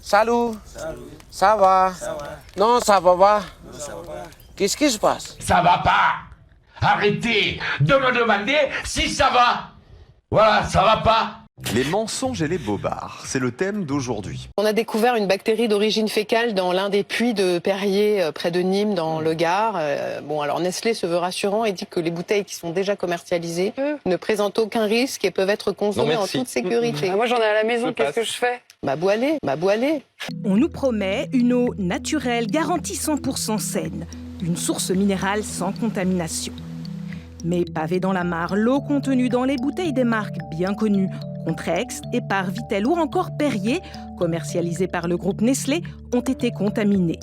Salut. Ça va? Non, ça va pas. Qu'est-ce qui se passe? Ça va pas. Arrêtez de me demander si ça va. Voilà, ça va pas. Les mensonges et les bobards, c'est le thème d'aujourd'hui. On a découvert une bactérie d'origine fécale dans l'un des puits de Perrier, près de Nîmes, dans le Gard. Alors Nestlé se veut rassurant et dit que les bouteilles qui sont déjà commercialisées ne présentent aucun risque et peuvent être consommées en toute sécurité. Moi j'en ai à la maison, qu'est-ce que je fais? Bois-les. On nous promet une eau naturelle garantie 100% saine, une source minérale sans contamination. Mais pavée dans la mare, l'eau contenue dans les bouteilles des marques bien connues, Contrex, Épar, Vittel ou encore Perrier, commercialisées par le groupe Nestlé, ont été contaminées.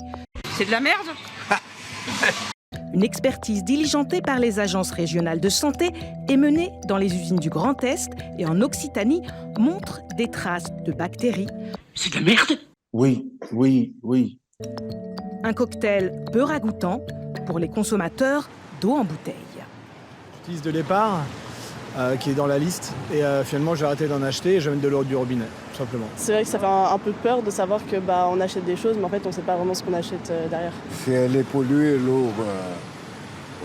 C'est de la merde? Une expertise diligentée par les agences régionales de santé et menée dans les usines du Grand Est et en Occitanie montre des traces de bactéries. C'est de la merde? Oui. Un cocktail peu ragoûtant pour les consommateurs d'eau en bouteille. J'utilise de l'Épar, qui est dans la liste, et finalement j'ai arrêté d'en acheter et je mets de l'eau du robinet, tout simplement. C'est vrai que ça fait un peu peur de savoir que on achète des choses, mais en fait on ne sait pas vraiment ce qu'on achète derrière. Si elle est polluée, l'eau,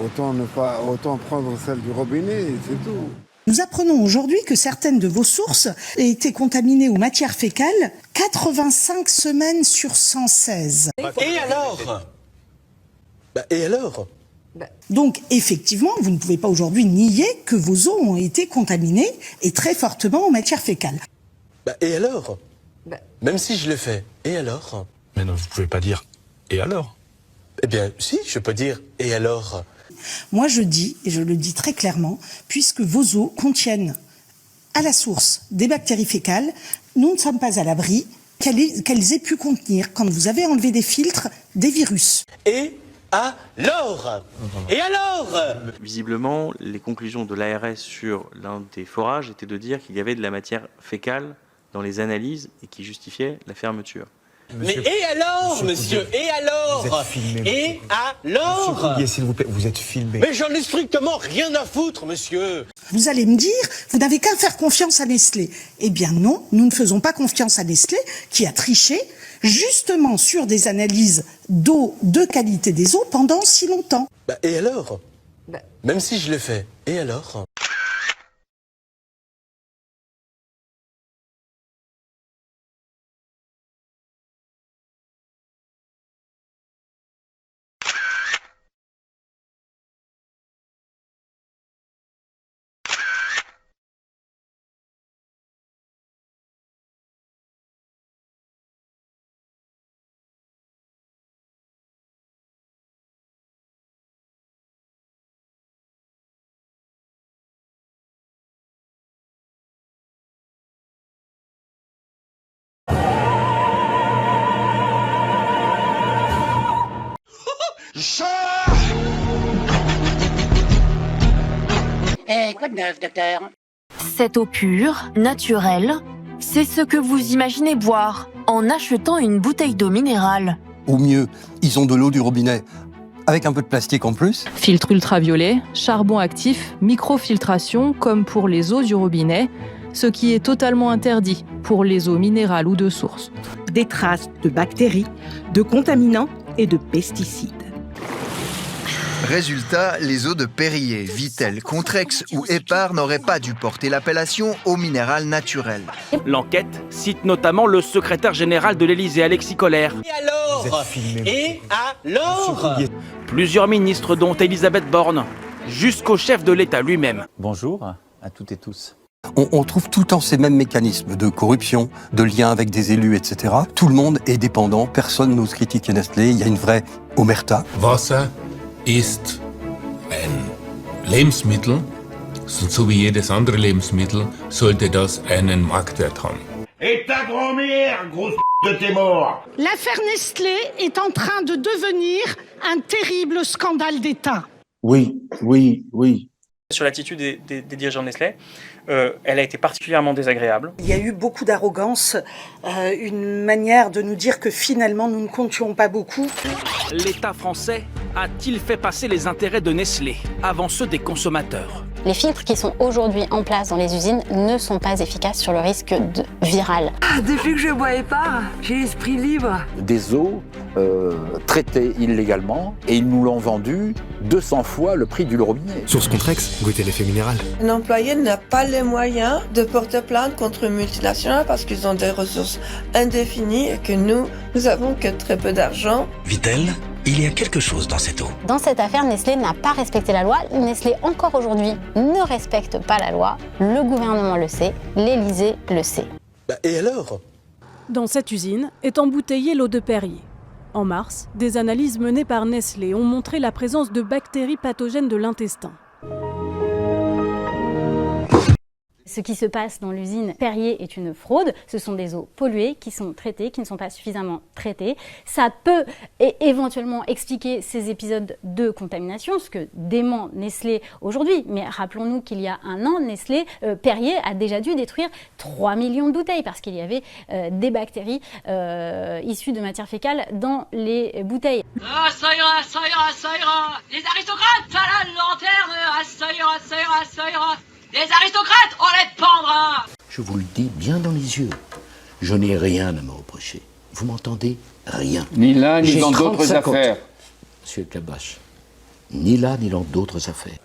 autant prendre celle du robinet, c'est tout. Nous apprenons aujourd'hui que certaines de vos sources aient été contaminées aux matières fécales 85 semaines sur 116. Et alors? Donc, effectivement, vous ne pouvez pas aujourd'hui nier que vos eaux ont été contaminées et très fortement aux matières fécales. Et alors? Même si je le fais, et alors? Mais non, vous pouvez pas dire « et alors ?» Eh bien, si, je peux dire « et alors ?» Moi, je dis, et je le dis très clairement, puisque vos eaux contiennent à la source des bactéries fécales, nous ne sommes pas à l'abri qu'elles aient pu contenir, quand vous avez enlevé des filtres, des virus. Et alors? Visiblement, les conclusions de l'ARS sur l'un des forages étaient de dire qu'il y avait de la matière fécale dans les analyses et qui justifiait la fermeture. Mais et alors, monsieur? Et alors? Vous êtes filmé. Et alors? Monsieur Couillet, s'il vous plaît, vous êtes filmé. Mais j'en ai strictement rien à foutre, monsieur. Vous allez me dire, vous n'avez qu'à faire confiance à Nestlé. Eh bien non, nous ne faisons pas confiance à Nestlé, qui a triché, justement sur des analyses d'eau, de qualité des eaux pendant si longtemps. Et alors? Même si je le fais, et alors? Quoi de neuf, docteur? Cette eau pure, naturelle, c'est ce que vous imaginez boire en achetant une bouteille d'eau minérale. Au mieux, ils ont de l'eau du robinet, avec un peu de plastique en plus. Filtre ultraviolet, charbon actif, microfiltration comme pour les eaux du robinet, ce qui est totalement interdit pour les eaux minérales ou de source. Des traces de bactéries, de contaminants et de pesticides. Résultat, les eaux de Perrier, Vittel, Contrex ou Épar n'auraient pas dû porter l'appellation eau minérale naturelle. L'enquête cite notamment le secrétaire général de l'Élysée, Alexis Collère. Et alors? Et alors? Plusieurs ministres, dont Elisabeth Borne, jusqu'au chef de l'État lui-même. Bonjour à toutes et tous. On trouve tout le temps ces mêmes mécanismes de corruption, de liens avec des élus, etc. Tout le monde est dépendant, personne n'ose critiquer Nestlé, il y a une vraie omerta. Wasser ist ein Lebensmittel, so wie jedes andere Lebensmittel, sollte das einen Marktwert haben. Et ta grand-mère, grosse de tes morts. L'affaire Nestlé est en train de devenir un terrible scandale d'État. Oui. Sur l'attitude des dirigeants de Nestlé, Elle a été particulièrement désagréable. Il y a eu beaucoup d'arrogance, une manière de nous dire que finalement nous ne comptions pas beaucoup. L'État français a-t-il fait passer les intérêts de Nestlé avant ceux des consommateurs ? Les filtres qui sont aujourd'hui en place dans les usines ne sont pas efficaces sur le risque viral. Depuis que je bois Épar, j'ai l'esprit libre. Des eaux traitées illégalement et ils nous l'ont vendu 200 fois le prix du robinet. Source Contrex, goûtez l'effet minéral. L'employé n'a pas les moyens de porter plainte contre une multinationale parce qu'ils ont des ressources indéfinies et que nous avons que très peu d'argent. Vittel, il y a quelque chose dans cette eau. Dans cette affaire, Nestlé n'a pas respecté la loi. Nestlé, encore aujourd'hui, ne respecte pas la loi. Le gouvernement le sait, l'Élysée le sait. Et alors ? Dans cette usine est embouteillée l'eau de Perrier. En mars, des analyses menées par Nestlé ont montré la présence de bactéries pathogènes de l'intestin. Ce qui se passe dans l'usine Perrier est une fraude. Ce sont des eaux polluées qui sont traitées, qui ne sont pas suffisamment traitées. Ça peut éventuellement expliquer ces épisodes de contamination, ce que dément Nestlé aujourd'hui. Mais rappelons-nous qu'il y a un an, Nestlé, Perrier a déjà dû détruire 3 millions de bouteilles parce qu'il y avait des bactéries issues de matière fécale dans les bouteilles. Ah, ça ira, ça ira, ça ira. Les aristocrates à la lanterne. Ah, ça ira, ça ira, ça ira. Les aristocrates, on les pendra. Je vous le dis bien dans les yeux. Je n'ai rien à me reprocher. Vous m'entendez ? Rien. Ni là, ni J'ai dans d'autres 35 affaires. Monsieur Kabache, ni là, ni dans d'autres affaires.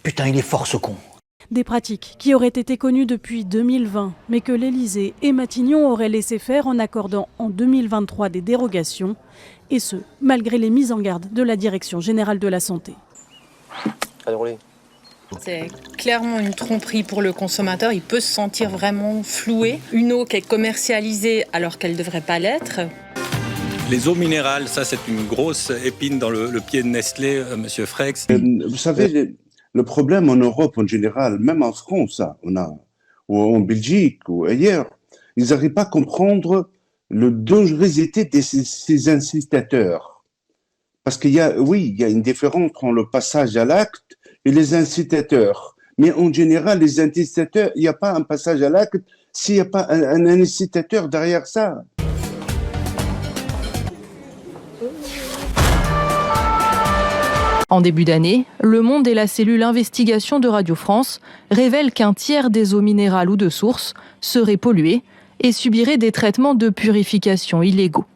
Putain, il est fort ce con. Des pratiques qui auraient été connues depuis 2020, mais que l'Élysée et Matignon auraient laissé faire en accordant en 2023 des dérogations, et ce, malgré les mises en garde de la Direction générale de la santé. Allez, roulez. C'est clairement une tromperie pour le consommateur. Il peut se sentir vraiment floué. Une eau qui est commercialisée alors qu'elle ne devrait pas l'être. Les eaux minérales, ça c'est une grosse épine dans le pied de Nestlé, monsieur Frex. Vous savez, le problème en Europe en général, même en France, ou en Belgique ou ailleurs, ils n'arrivent pas à comprendre le dangerosité de ces incitateurs. Parce qu'il y a une différence entre le passage à l'acte et les incitateurs. Mais en général, les incitateurs, il n'y a pas un passage à l'acte s'il n'y a pas un incitateur derrière ça. En début d'année, Le Monde et la cellule investigation de Radio France révèlent qu'un tiers des eaux minérales ou de source seraient polluées et subiraient des traitements de purification illégaux.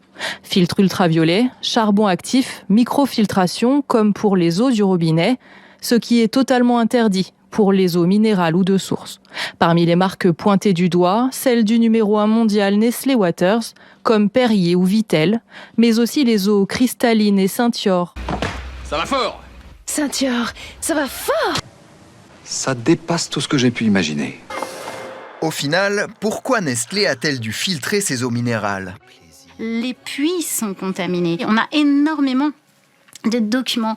Filtres ultraviolets, charbon actif, microfiltration, comme pour les eaux du robinet, ce qui est totalement interdit pour les eaux minérales ou de source. Parmi les marques pointées du doigt, celles du numéro 1 mondial Nestlé Waters, comme Perrier ou Vittel, mais aussi les eaux cristallines et Saint-Yor. Ça va fort. Saint-Yor, ça va fort. Ça dépasse tout ce que j'ai pu imaginer. Au final, pourquoi Nestlé a-t-elle dû filtrer ses eaux minérales ? Les puits sont contaminés. On a énormément de documents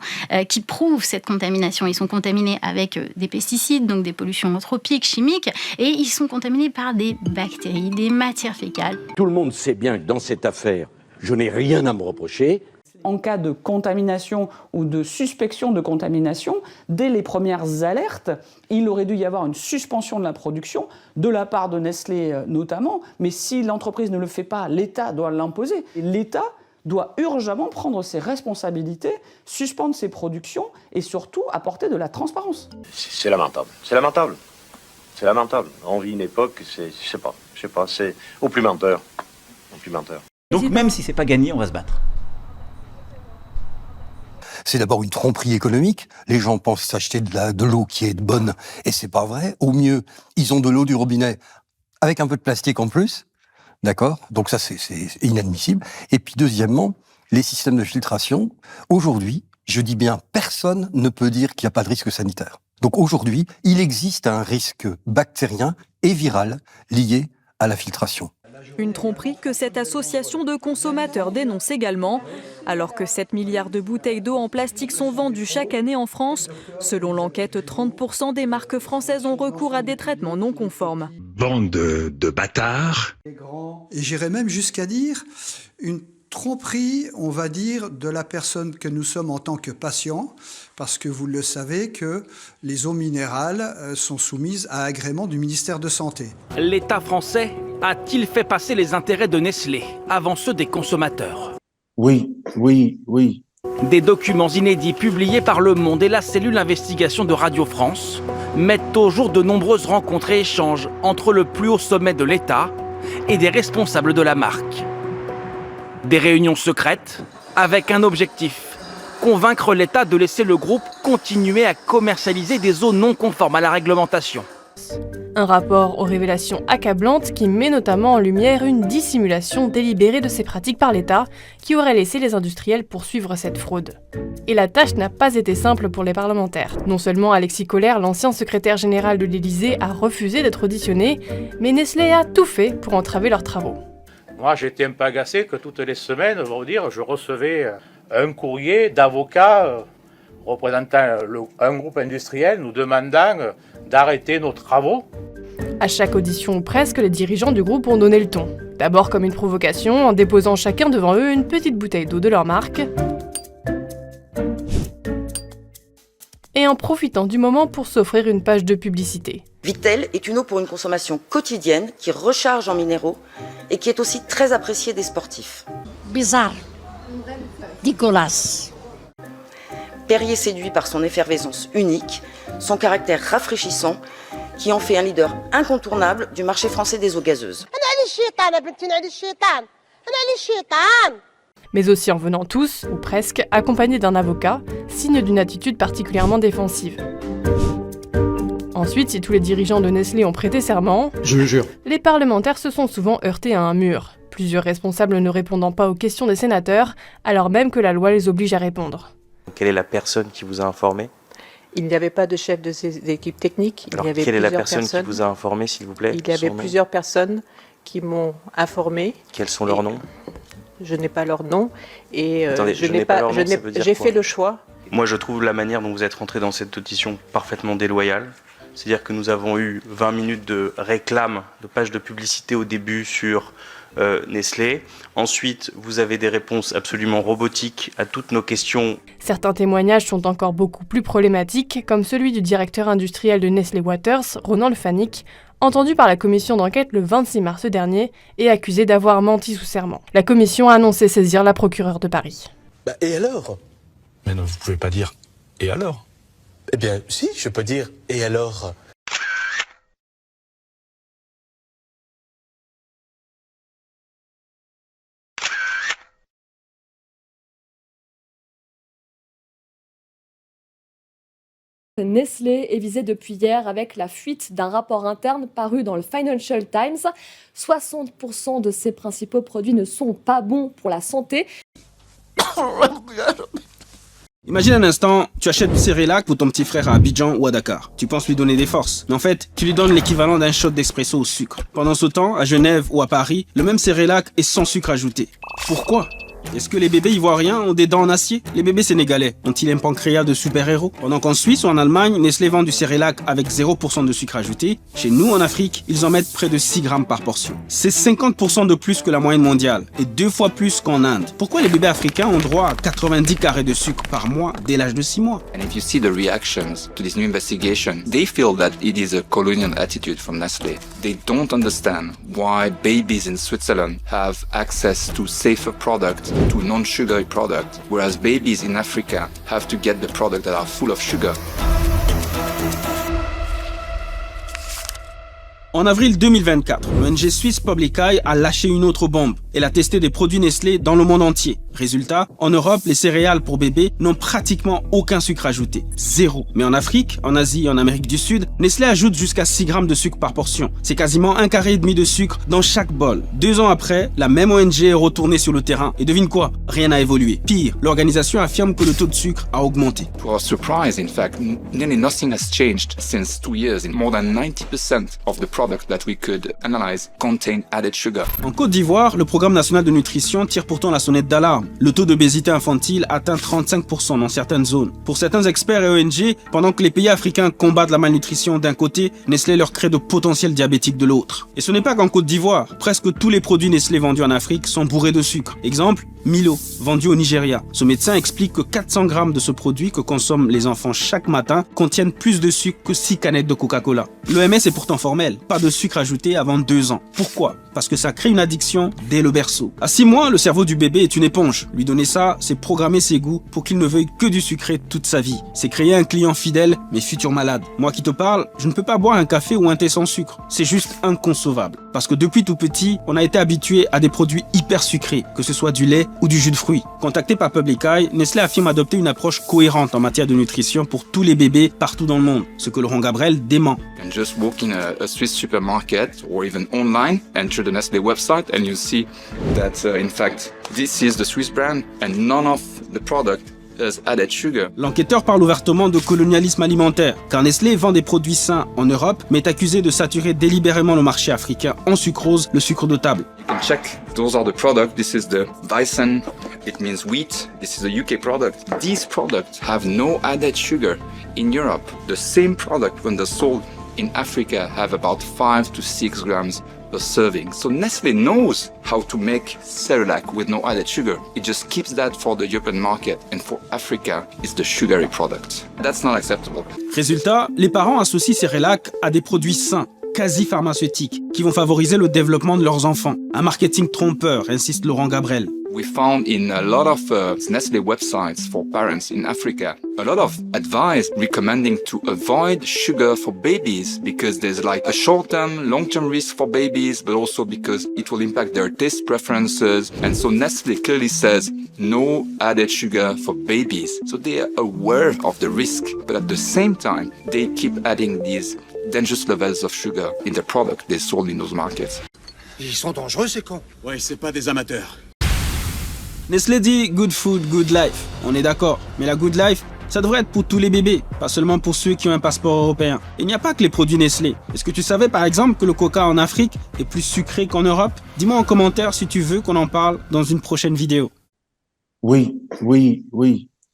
qui prouvent cette contamination. Ils sont contaminés avec des pesticides, donc des pollutions anthropiques, chimiques, et ils sont contaminés par des bactéries, des matières fécales. Tout le monde sait bien que dans cette affaire, je n'ai rien à me reprocher. En cas de contamination ou de suspicion de contamination, dès les premières alertes, il aurait dû y avoir une suspension de la production, de la part de Nestlé notamment, mais si l'entreprise ne le fait pas, l'État doit l'imposer. L'État doit urgemment prendre ses responsabilités, suspendre ses productions et surtout apporter de la transparence. C'est lamentable. C'est lamentable. C'est lamentable. On vit une époque, je sais pas, c'est au plus menteur. Au plus menteur. Donc même si c'est pas gagné, on va se battre. C'est d'abord une tromperie économique. Les gens pensent s'acheter de l'eau qui est bonne, et c'est pas vrai. Au mieux, ils ont de l'eau du robinet avec un peu de plastique en plus. D'accord ? Donc ça, c'est inadmissible. Et puis deuxièmement, les systèmes de filtration. Aujourd'hui, je dis bien, personne ne peut dire qu'il n'y a pas de risque sanitaire. Donc aujourd'hui, il existe un risque bactérien et viral lié à la filtration. Une tromperie que cette association de consommateurs dénonce également. Alors que 7 milliards de bouteilles d'eau en plastique sont vendues chaque année en France, selon l'enquête, 30% des marques françaises ont recours à des traitements non conformes. Bande de bâtards. Et j'irais même jusqu'à dire une tromperie, on va dire, de la personne que nous sommes en tant que patients, parce que vous le savez que les eaux minérales sont soumises à agrément du ministère de Santé. L'État français a-t-il fait passer les intérêts de Nestlé avant ceux des consommateurs? Oui. Des documents inédits publiés par Le Monde et la cellule investigation de Radio France mettent au jour de nombreuses rencontres et échanges entre le plus haut sommet de l'État et des responsables de la marque. Des réunions secrètes avec un objectif: convaincre l'État de laisser le groupe continuer à commercialiser des eaux non conformes à la réglementation. Un rapport aux révélations accablantes qui met notamment en lumière une dissimulation délibérée de ces pratiques par l'État qui aurait laissé les industriels poursuivre cette fraude. Et la tâche n'a pas été simple pour les parlementaires. Non seulement Alexis Kohler, l'ancien secrétaire général de l'Élysée, a refusé d'être auditionné, mais Nestlé a tout fait pour entraver leurs travaux. Moi, j'étais un peu agacé que toutes les semaines, je recevais un courrier d'avocats représentant un groupe industriel nous demandant d'arrêter nos travaux. À chaque audition ou presque, les dirigeants du groupe ont donné le ton. D'abord comme une provocation, en déposant chacun devant eux une petite bouteille d'eau de leur marque. Et en profitant du moment pour s'offrir une page de publicité. Vittel est une eau pour une consommation quotidienne qui recharge en minéraux et qui est aussi très appréciée des sportifs. Bizarre. Dégueulasse. Perrier séduit par son effervescence unique, son caractère rafraîchissant, qui en fait un leader incontournable du marché français des eaux gazeuses. Mais aussi en venant tous, ou presque, accompagnés d'un avocat, signe d'une attitude particulièrement défensive. Ensuite, si tous les dirigeants de Nestlé ont prêté serment, je le jure, les parlementaires se sont souvent heurtés à un mur, plusieurs responsables ne répondant pas aux questions des sénateurs, alors même que la loi les oblige à répondre. Quelle est la personne qui vous a informé? Il n'y avait pas de chef de ces équipes techniques. Alors, quelle est la personne qui vous a informé, s'il vous plaît? Il y avait plusieurs personnes qui m'ont informé. Quels sont leurs noms? Je n'ai pas leur nom et Attendez, j'ai fait le choix. Moi, je trouve la manière dont vous êtes rentré dans cette audition parfaitement déloyale. C'est-à-dire que nous avons eu 20 minutes de réclame, de pages de publicité au début sur Nestlé. Ensuite, vous avez des réponses absolument robotiques à toutes nos questions. Certains témoignages sont encore beaucoup plus problématiques, comme celui du directeur industriel de Nestlé Waters, Ronald Fanik, entendu par la commission d'enquête le 26 mars dernier et accusé d'avoir menti sous serment. La commission a annoncé saisir la procureure de Paris. Et alors? Mais non, vous pouvez pas dire « et alors ?» Eh bien, si, je peux dire « et alors ?» Nestlé est visé depuis hier avec la fuite d'un rapport interne paru dans le Financial Times. 60% de ses principaux produits ne sont pas bons pour la santé. Imagine un instant, tu achètes du Cerelac pour ton petit frère à Abidjan ou à Dakar. Tu penses lui donner des forces. Mais en fait, tu lui donnes l'équivalent d'un shot d'espresso au sucre. Pendant ce temps, à Genève ou à Paris, le même Cerelac est sans sucre ajouté. Pourquoi ? Est-ce que les bébés ivoiriens ont des dents en acier? Les bébés sénégalais ont-ils un pancréas de super-héros? Pendant qu'en Suisse ou en Allemagne, Nestlé vend du Cerelac avec 0% de sucre ajouté, chez nous en Afrique, ils en mettent près de 6 grammes par portion. C'est 50% de plus que la moyenne mondiale et 2 fois plus qu'en Inde. Pourquoi les bébés africains ont droit à 90 carrés de sucre par mois dès l'âge de 6 mois? And if you see the reactions to this new investigation, they feel that it is a colonial attitude from Nestlé. They don't understand why babies in Switzerland have access to safer products, to non-sugary products, whereas babies in Africa have to get the products that are full of sugar. En avril 2024, l'ONG suisse Public Eye a lâché une autre bombe. Elle a testé des produits Nestlé dans le monde entier. Résultat, en Europe, les céréales pour bébés n'ont pratiquement aucun sucre ajouté. 0. Mais en Afrique, en Asie et en Amérique du Sud, Nestlé ajoute jusqu'à 6 grammes de sucre par portion. C'est quasiment 1,5 carré de sucre dans chaque bol. 2 ans après, la même ONG est retournée sur le terrain. Et devine quoi? Rien n'a évolué. Pire, l'organisation affirme que le taux de sucre a augmenté. To our surprise, in fact, nearly nothing has changed since 2 years. More than 90% of the products that we could analyze contain added sugar. En Côte d'Ivoire, le Programme national de nutrition tire pourtant la sonnette d'alarme. énorme. Le taux d'obésité infantile atteint 35% dans certaines zones. Pour certains experts et ONG, pendant que les pays africains combattent la malnutrition d'un côté, Nestlé leur crée de potentiels diabétiques de l'autre. Et ce n'est pas qu'en Côte d'Ivoire. Presque tous les produits Nestlé vendus en Afrique sont bourrés de sucre. Exemple, Milo, vendu au Nigeria. Ce médecin explique que 400 grammes de ce produit que consomment les enfants chaque matin contiennent plus de sucre que 6 canettes de Coca-Cola. L'OMS est pourtant formel, pas de sucre ajouté avant 2 ans. Pourquoi ? Parce que ça crée une addiction dès le berceau. À 6 mois, le cerveau du bébé est une éponge. Lui donner ça, c'est programmer ses goûts pour qu'il ne veuille que du sucré toute sa vie. C'est créer un client fidèle, mais futur malade. Moi qui te parle, je ne peux pas boire un café ou un thé sans sucre. C'est juste inconcevable. Parce que depuis tout petit, on a été habitué à des produits hyper sucrés, que ce soit du lait ou du jus de fruits. Contacté par Public Eye, Nestlé affirme adopter une approche cohérente en matière de nutrition pour tous les bébés partout dans le monde, ce que Laurent Gabrel dément. And just walk in a Swiss supermarket or even online, enter the Nestle website and you see that in fact this is the Swiss brand and none of the product has added sugar. L'enquêteur parle ouvertement de colonialisme alimentaire, car Nestlé vend des produits sains en Europe, mais est accusé de saturer délibérément le marché africain en sucrose, le sucre de table. You can check, those are the products. This is the Weizen, it means wheat. This is a UK product. These products have no added sugar. In Europe, the same product when they're sold in Africa have about 5 to 6 grams per serving. So Nestle knows how to make Cerelac with no added sugar. It just keeps that for the European market, and for Africa, it's the sugary product. That's not acceptable. Résultat, les parents associent Cerelac à des produits sains, quasi pharmaceutiques, qui vont favoriser le développement de leurs enfants. Un marketing trompeur, insiste Laurent Gabrel. We found in a lot of Nestle websites for parents in Africa, a lot of advice recommending to avoid sugar for babies because there's like a short-term, long-term risk for babies, but also because it will impact their taste preferences. And so Nestle clearly says no added sugar for babies. So they are aware of the risk, but at the same time, they keep adding these dangerous levels of sugar in the product they sold in those markets. Ils sont dangereux, ces cons. Ouais, c'est pas des amateurs. Nestlé dit good food, good life. On est d'accord. Mais la good life, ça devrait être pour tous les bébés, pas seulement pour ceux qui ont un passeport européen. Et il n'y a pas que les produits Nestlé. Est-ce que tu savais par exemple que le coca en Afrique est plus sucré qu'en Europe ? Dis-moi en commentaire si tu veux qu'on en parle dans une prochaine vidéo. Oui.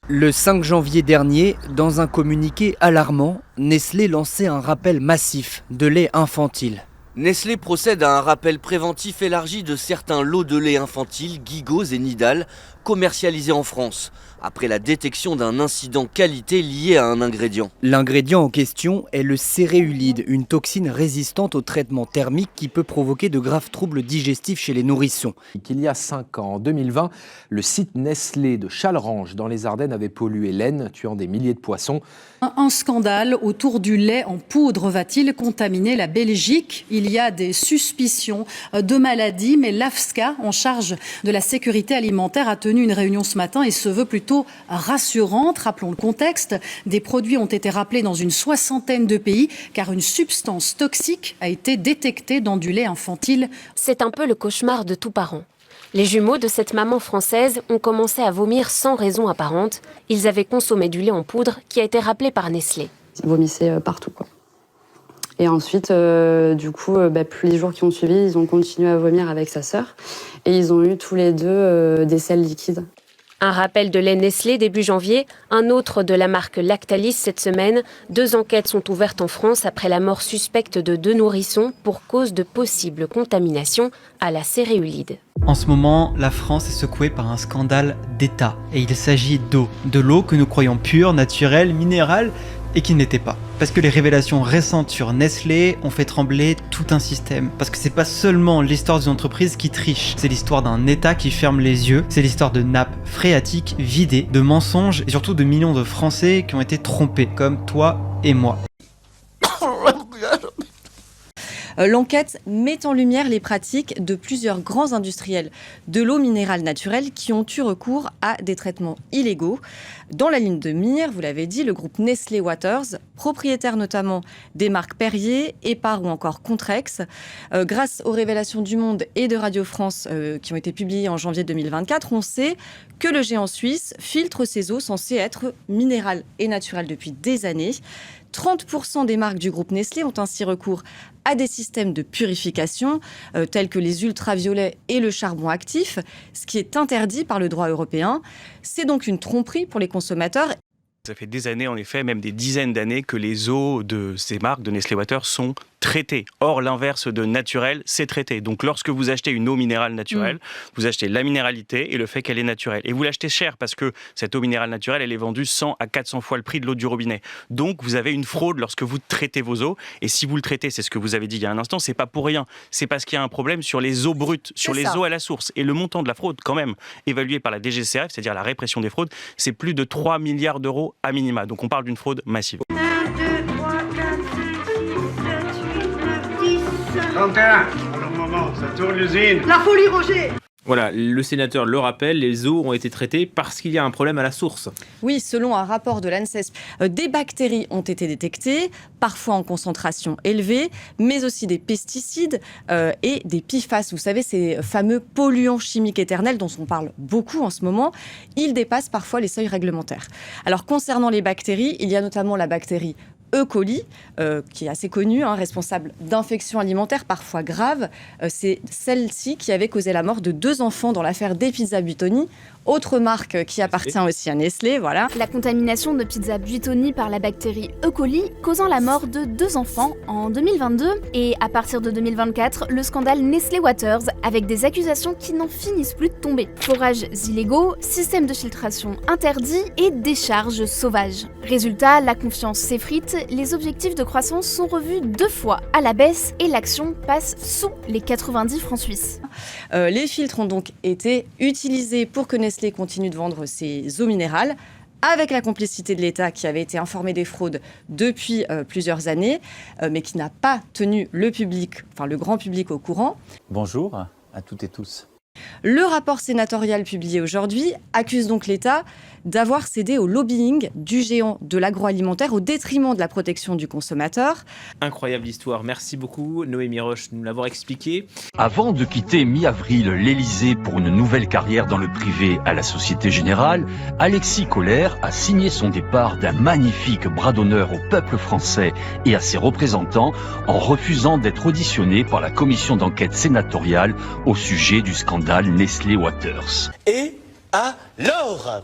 Le 5 janvier dernier, dans un communiqué alarmant, Nestlé lançait un rappel massif de lait infantile. Nestlé procède à un rappel préventif élargi de certains lots de lait infantile, Guigos et Nidal, commercialisés en France, après la détection d'un incident qualité lié à un ingrédient. L'ingrédient en question est le céréulide, une toxine résistante au traitement thermique qui peut provoquer de graves troubles digestifs chez les nourrissons. Il y a 5 ans, en 2020, le site Nestlé de Challerange dans les Ardennes avait pollué l'Aisne, tuant des milliers de poissons. Un scandale autour du lait en poudre va-t-il contaminer la Belgique ? Il y a des suspicions de maladies, mais l'AFSCA, en charge de la sécurité alimentaire, a tenu une réunion ce matin et se veut plutôt rassurante. Rappelons le contexte. Des produits ont été rappelés dans une 60aine de pays, car une substance toxique a été détectée dans du lait infantile. C'est un peu le cauchemar de tout parent. Les jumeaux de cette maman française ont commencé à vomir sans raison apparente. Ils avaient consommé du lait en poudre qui a été rappelé par Nestlé. Ils vomissaient partout, quoi. Et ensuite, plus les jours qui ont suivi, ils ont continué à vomir avec sa sœur. Et ils ont eu tous les deux des selles liquides. Un rappel de lait Nestlé début janvier, un autre de la marque Lactalis cette semaine. 2 enquêtes sont ouvertes en France après la mort suspecte de 2 nourrissons pour cause de possible contamination à la céréulide. En ce moment, la France est secouée par un scandale d'État. Et il s'agit d'eau. De l'eau que nous croyons pure, naturelle, minérale, et qui n'était pas. Parce que les révélations récentes sur Nestlé ont fait trembler tout un système. Parce que c'est pas seulement l'histoire d'une entreprise qui triche, c'est l'histoire d'un État qui ferme les yeux, c'est l'histoire de nappes phréatiques vidées, de mensonges et surtout de millions de Français qui ont été trompés, comme toi et moi. L'enquête met en lumière les pratiques de plusieurs grands industriels de l'eau minérale naturelle qui ont eu recours à des traitements illégaux. Dans la ligne de mire, vous l'avez dit, le groupe Nestlé Waters, propriétaire notamment des marques Perrier, Epar ou encore Contrex. Grâce aux révélations du Monde et de Radio France qui ont été publiées en janvier 2024, on sait que le géant suisse filtre ses eaux censées être minérales et naturelles depuis des années. 30% des marques du groupe Nestlé ont ainsi recours à des systèmes de purification tels que les ultraviolets et le charbon actif, ce qui est interdit par le droit européen. C'est donc une tromperie pour les consommateurs. Ça fait des années, en effet, même des dizaines d'années, que les eaux de ces marques, de Nestlé Waters, sont traitées. Or, l'inverse de naturel, c'est traité. Donc, lorsque vous achetez une eau minérale naturelle, vous achetez la minéralité et le fait qu'elle est naturelle. Et vous l'achetez cher parce que cette eau minérale naturelle, elle est vendue 100 à 400 fois le prix de l'eau du robinet. Donc, vous avez une fraude lorsque vous traitez vos eaux. Et si vous le traitez, c'est ce que vous avez dit il y a un instant, c'est pas pour rien. C'est parce qu'il y a un problème sur les eaux brutes, sur les eaux à la source. Et le montant de la fraude, quand même, évalué par la DGCCRF, c'est-à-dire la répression des fraudes, c'est plus de 3 milliards d'euros à minima. Donc, on parle d'une fraude massive. 31. Alors maman, ça tourne l'usine. La folie, Roger. Voilà, le sénateur le rappelle, les eaux ont été traitées parce qu'il y a un problème à la source. Oui, selon un rapport de l'ANSES, des bactéries ont été détectées, parfois en concentration élevée, mais aussi des pesticides et des PFAS. Vous savez, ces fameux polluants chimiques éternels dont on parle beaucoup en ce moment, ils dépassent parfois les seuils réglementaires. Alors, concernant les bactéries, il y a notamment la bactérie E. coli, qui est assez connue, responsable d'infections alimentaires parfois graves. C'est celle-ci qui avait causé la mort de 2 enfants dans l'affaire des pizzas Buitoni, autre marque qui appartient aussi à Nestlé, voilà. La contamination de pizza Buitoni par la bactérie E. coli causant la mort de 2 enfants en 2022. Et à partir de 2024, le scandale Nestlé Waters avec des accusations qui n'en finissent plus de tomber. Forages illégaux, système de filtration interdit et décharges sauvages. Résultat, la confiance s'effrite, les objectifs de croissance sont revus 2 fois à la baisse et l'action passe sous les 90 francs suisses. Les filtres ont donc été utilisés pour que Nestlé continue de vendre ses eaux minérales, avec la complicité de l'État qui avait été informé des fraudes depuis plusieurs années, mais qui n'a pas tenu le grand public au courant. Bonjour à toutes et tous. Le rapport sénatorial publié aujourd'hui accuse donc l'État d'avoir cédé au lobbying du géant de l'agroalimentaire au détriment de la protection du consommateur. Incroyable histoire, merci beaucoup Noémie Roche de nous l'avoir expliqué. Avant de quitter mi-avril l'Élysée pour une nouvelle carrière dans le privé à la Société Générale, Alexis Kohler a signé son départ d'un magnifique bras d'honneur au peuple français et à ses représentants en refusant d'être auditionné par la commission d'enquête sénatoriale au sujet du scandale Nestlé Waters. Et alors ?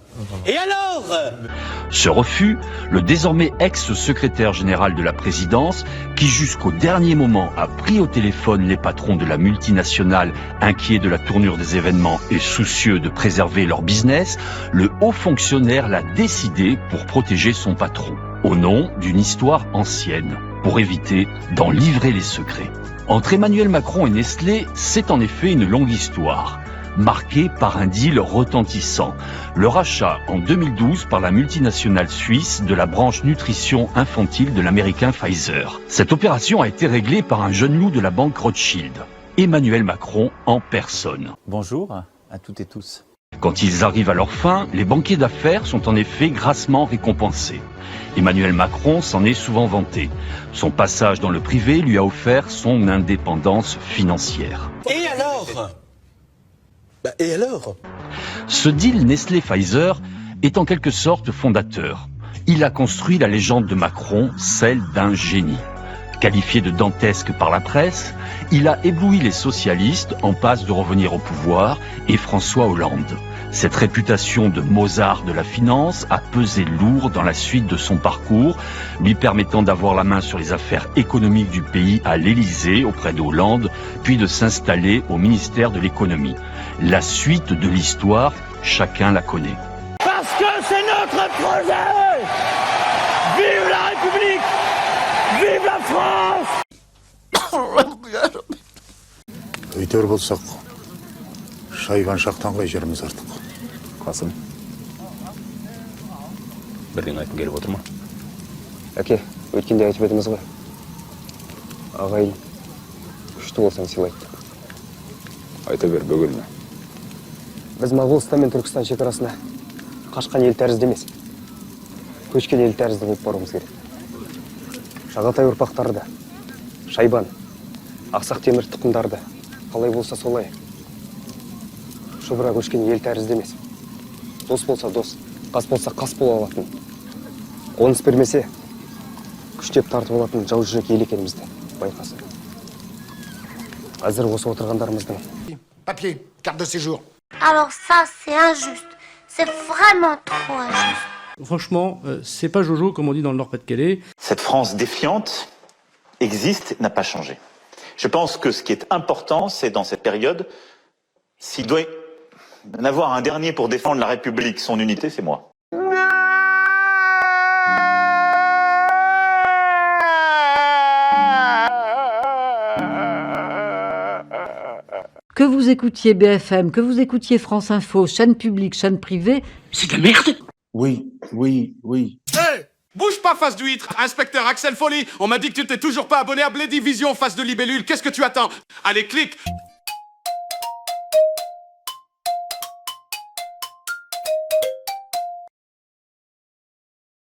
Ce refus, le désormais ex-secrétaire général de la présidence, qui jusqu'au dernier moment a pris au téléphone les patrons de la multinationale, inquiets de la tournure des événements et soucieux de préserver leur business, le haut fonctionnaire l'a décidé pour protéger son patron, au nom d'une histoire ancienne, pour éviter d'en livrer les secrets. Entre Emmanuel Macron et Nestlé, c'est en effet une longue histoire, marqué par un deal retentissant. Le rachat en 2012 par la multinationale suisse de la branche nutrition infantile de l'américain Pfizer. Cette opération a été réglée par un jeune loup de la banque Rothschild, Emmanuel Macron en personne. Bonjour à toutes et tous. Quand ils arrivent à leur fin, les banquiers d'affaires sont en effet grassement récompensés. Emmanuel Macron s'en est souvent vanté. Son passage dans le privé lui a offert son indépendance financière. Et alors ? Et alors ? Ce deal Nestlé-Pfizer est en quelque sorte fondateur. Il a construit la légende de Macron, celle d'un génie. Qualifié de dantesque par la presse, il a ébloui les socialistes en passe de revenir au pouvoir et François Hollande. Cette réputation de Mozart de la finance a pesé lourd dans la suite de son parcours, lui permettant d'avoir la main sur les affaires économiques du pays à l'Élysée auprès de Hollande, puis de s'installer au ministère de l'économie. La suite de l'histoire, chacun la connaît. Parce que c'est notre projet. Vive la République. Vive la France. Өйтер болсақ, шайған шақтан қай жеріміз артық. Қасым. Бірден айтқың келіп отыр ма? Әке, өткенде айтып едіңіз ғой. Ағайын, күшті болсаң сыйлайды. Айта бер, бөгелме. Біз Моғолстан мен Түркістан шекарасына қашқан ел тәрізді емес. Көшкен ел тәрізді болып баруымыз керек. Шағатай ұрпақтары да, Шайбан, Ақсақ Темір тұқымдары да, қалай болса солай. Шұбыра көшкен ел тәрізді емес. Дос болса дос, қас болса қас бола алатын. Қоныс бермесе, күштеп тартып алатын жау жүрек ел екенімізді байқасын. Papier, carte de séjour. Alors ça, c'est injuste. C'est vraiment trop injuste. Franchement, c'est pas Jojo, comme on dit dans le Nord-Pas-de-Calais. Cette France défiante existe et n'a pas changé. Je pense que ce qui est important, c'est dans cette période, s'il doit y en avoir un dernier pour défendre la République, son unité, c'est moi. Que vous écoutiez BFM, que vous écoutiez France Info, chaîne publique, chaîne privée, c'est de la merde. Oui. Hey, bouge pas, face d'huître. Inspecteur Axel Folly, on m'a dit que tu t'es toujours pas abonné à Blédivision, face de libellule. Qu'est-ce que tu attends? Allez, clique.